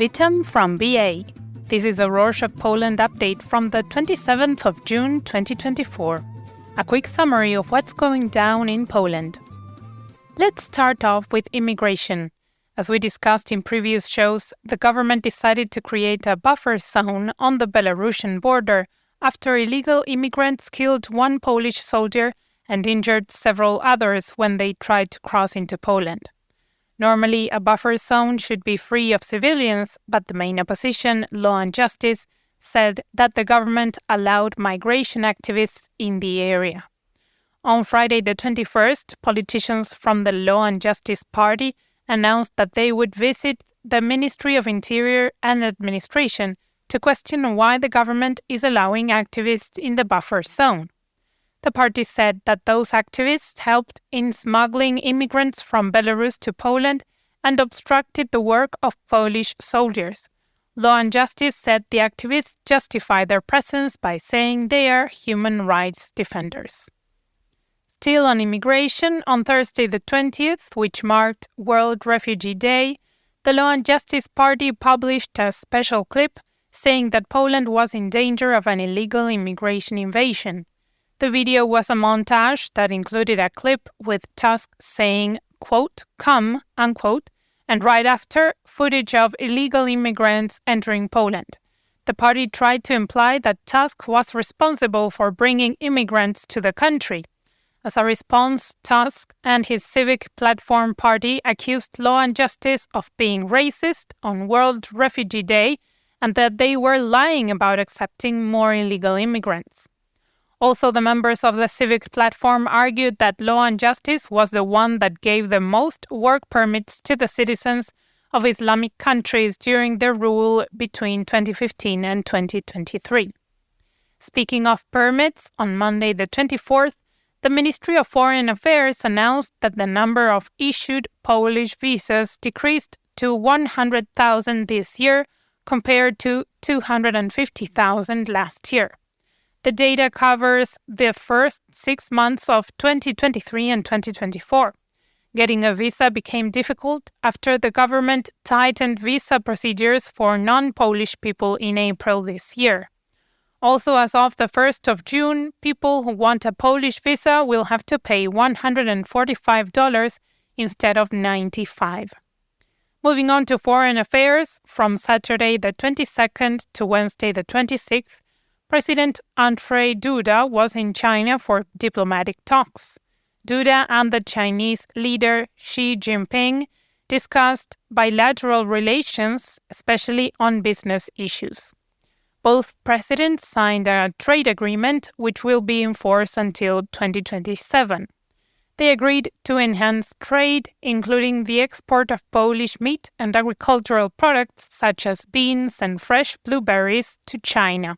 Witam from BA. This is a Rorschach Poland update from the 27th of June 2024. A quick summary of what's going down in Poland. Let's start off with immigration. As we discussed in previous shows, the government decided to create a buffer zone on the Belarusian border after illegal immigrants killed one Polish soldier and injured several others when they tried to cross into Poland. Normally, a buffer zone should be free of civilians, but the main opposition, Law and Justice, said that the government allowed migration activists in the area. On Friday the 21st, politicians from the Law and Justice Party announced that they would visit the Ministry of Interior and Administration to question why the government is allowing activists in the buffer zone. The party said that those activists helped in smuggling immigrants from Belarus to Poland and obstructed the work of Polish soldiers. Law and Justice said the activists justify their presence by saying they are human rights defenders. Still on immigration, on Thursday the 20th, which marked World Refugee Day, the Law and Justice Party published a special clip saying that Poland was in danger of an illegal immigration invasion. The video was a montage that included a clip with Tusk saying, quote, "come," unquote, and right after, footage of illegal immigrants entering Poland. The party tried to imply that Tusk was responsible for bringing immigrants to the country. As a response, Tusk and his Civic Platform party accused Law and Justice of being racist on World Refugee Day and that they were lying about accepting more illegal immigrants. Also, the members of the Civic Platform argued that Law and Justice was the one that gave the most work permits to the citizens of Islamic countries during their rule between 2015 and 2023. Speaking of permits, on Monday the 24th, the Ministry of Foreign Affairs announced that the number of issued Polish visas decreased to 100,000 this year compared to 250,000 last year. The data covers the first 6 months of 2023 and 2024. Getting a visa became difficult after the government tightened visa procedures for non-Polish people in April this year. Also, as of the 1st of June, people who want a Polish visa will have to pay $145 instead of $95. Moving on to foreign affairs, from Saturday the 22nd to Wednesday the 26th, President Andrzej Duda was in China for diplomatic talks. Duda and the Chinese leader Xi Jinping discussed bilateral relations, especially on business issues. Both presidents signed a trade agreement which will be in force until 2027. They agreed to enhance trade, including the export of Polish meat and agricultural products such as beans and fresh blueberries to China.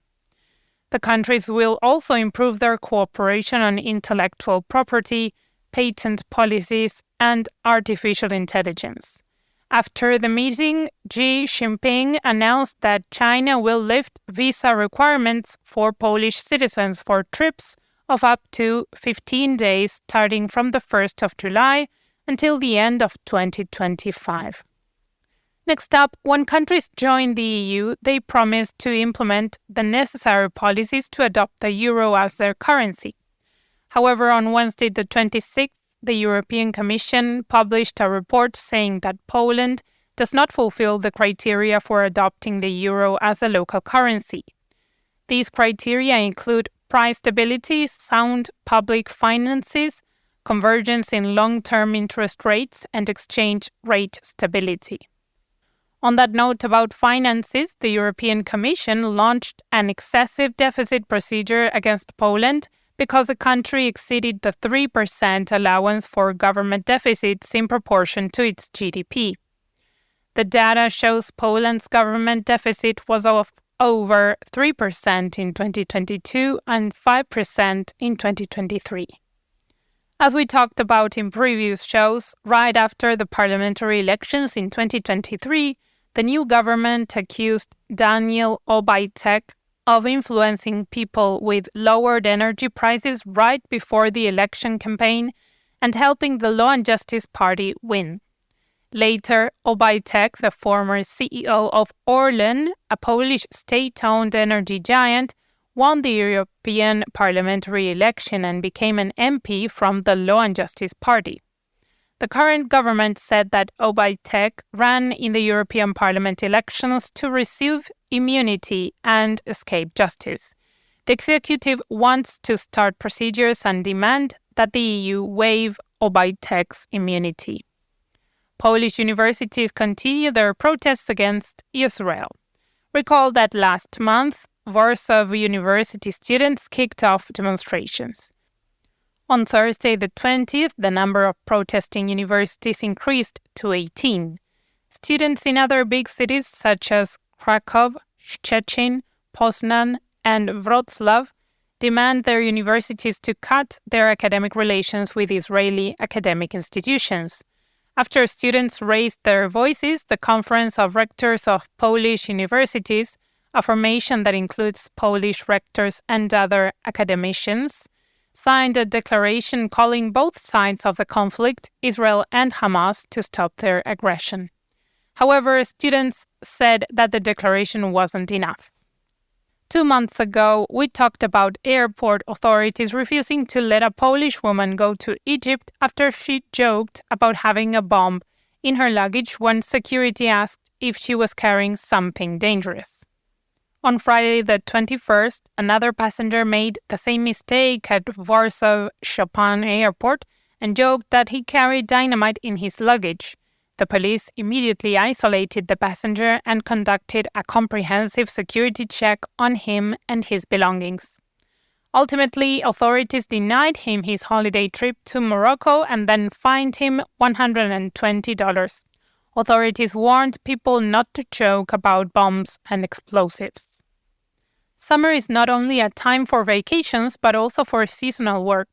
The countries will also improve their cooperation on intellectual property, patent policies, and artificial intelligence. After the meeting, Xi Jinping announced that China will lift visa requirements for Polish citizens for trips of up to 15 days starting from the 1st of July until the end of 2025. Next up, when countries join the EU, they promised to implement the necessary policies to adopt the euro as their currency. However, on Wednesday the 26th, the European Commission published a report saying that Poland does not fulfill the criteria for adopting the euro as a local currency. These criteria include price stability, sound public finances, convergence in long-term interest rates, and exchange rate stability. On that note about finances, the European Commission launched an excessive deficit procedure against Poland because the country exceeded the 3% allowance for government deficits in proportion to its GDP. The data shows Poland's government deficit was of over 3% in 2022 and 5% in 2023. As we talked about in previous shows, right after the parliamentary elections in 2023, the new government accused Daniel Obajtek of influencing people with lowered energy prices right before the election campaign and helping the Law and Justice Party win. Later, Obajtek, the former CEO of Orlen, a Polish state-owned energy giant, won the European parliamentary election and became an MP from the Law and Justice Party. The current government said that Obajtek ran in the European Parliament elections to receive immunity and escape justice. The executive wants to start procedures and demand that the EU waive Obajtek's immunity. Polish universities continue their protests against Israel. Recall that last month, Warsaw University students kicked off demonstrations. On Thursday the 20th, the number of protesting universities increased to 18. Students in other big cities such as Krakow, Szczecin, Poznan, and Wrocław demand their universities to cut their academic relations with Israeli academic institutions. After students raised their voices, the Conference of Rectors of Polish Universities, a formation that includes Polish rectors and other academicians, signed a declaration calling both sides of the conflict, Israel and Hamas, to stop their aggression. However, students said that the declaration wasn't enough. 2 months ago, we talked about airport authorities refusing to let a Polish woman go to Egypt after she joked about having a bomb in her luggage when security asked if she was carrying something dangerous. On Friday the 21st, another passenger made the same mistake at Warsaw Chopin Airport and joked that he carried dynamite in his luggage. The police immediately isolated the passenger and conducted a comprehensive security check on him and his belongings. Ultimately, authorities denied him his holiday trip to Morocco and then fined him $120. Authorities warned people not to joke about bombs and explosives. Summer is not only a time for vacations, but also for seasonal work.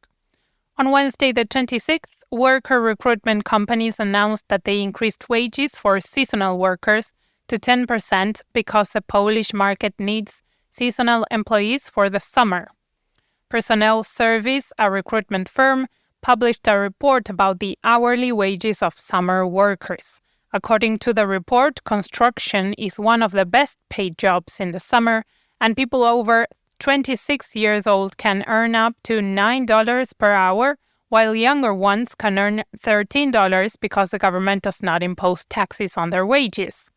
On Wednesday the 26th, worker recruitment companies announced that they increased wages for seasonal workers to 10% because the Polish market needs seasonal employees for the summer. Personnel Service, a recruitment firm, published a report about the hourly wages of summer workers. According to the report, construction is one of the best-paid jobs in the summer, and people over 26 years old can earn up to $9 per hour, while younger ones can earn $13 because the government does not impose taxes on their wages.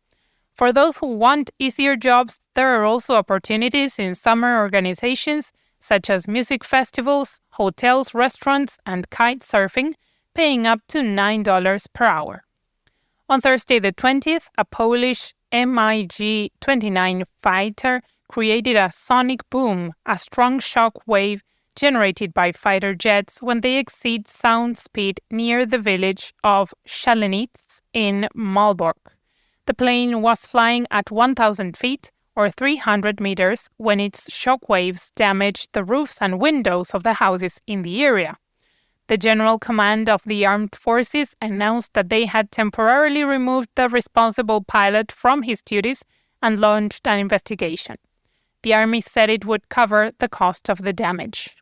For those who want easier jobs, there are also opportunities in summer organizations such as music festivals, hotels, restaurants, and kite surfing, paying up to $9 per hour. On Thursday the 20th, a Polish MiG-29 fighter created a sonic boom, a strong shock wave generated by fighter jets when they exceed sound speed near the village of Szalenitz in Malbork. The plane was flying at 1,000 feet or 300 meters when its shock waves damaged the roofs and windows of the houses in the area. The General Command of the Armed Forces announced that they had temporarily removed the responsible pilot from his duties and launched an investigation. The Army said it would cover the cost of the damage.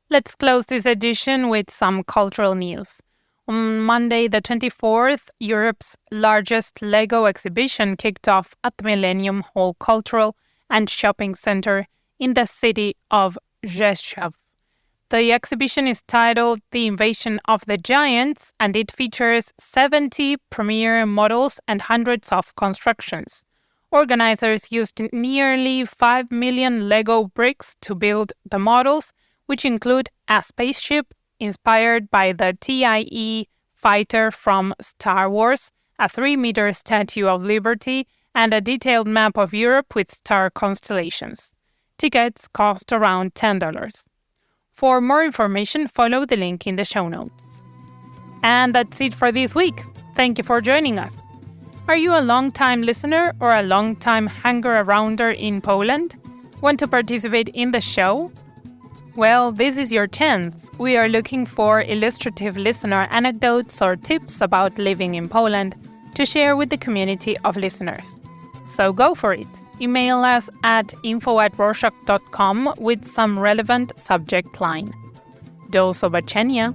Let's close this edition with some cultural news. On Monday the 24th, Europe's largest Lego exhibition kicked off at the Millennium Hall Cultural and Shopping Center in the city of Rzeszów. The exhibition is titled The Invasion of the Giants, and it features 70 premier models and hundreds of constructions. Organizers used nearly 5 million Lego bricks to build the models, which include a spaceship inspired by the TIE fighter from Star Wars, a 3-meter Statue of Liberty, and a detailed map of Europe with star constellations. Tickets cost around $10. For more information, follow the link in the show notes. And that's it for this week. Thank you for joining us. Are you a long-time listener or a long-time hanger-arounder in Poland? Want to participate in the show? Well, this is your chance. We are looking for illustrative listener anecdotes or tips about living in Poland to share with the community of listeners. So go for it. Email us at info@rorschach.com with some relevant subject line. Do zobaczenia!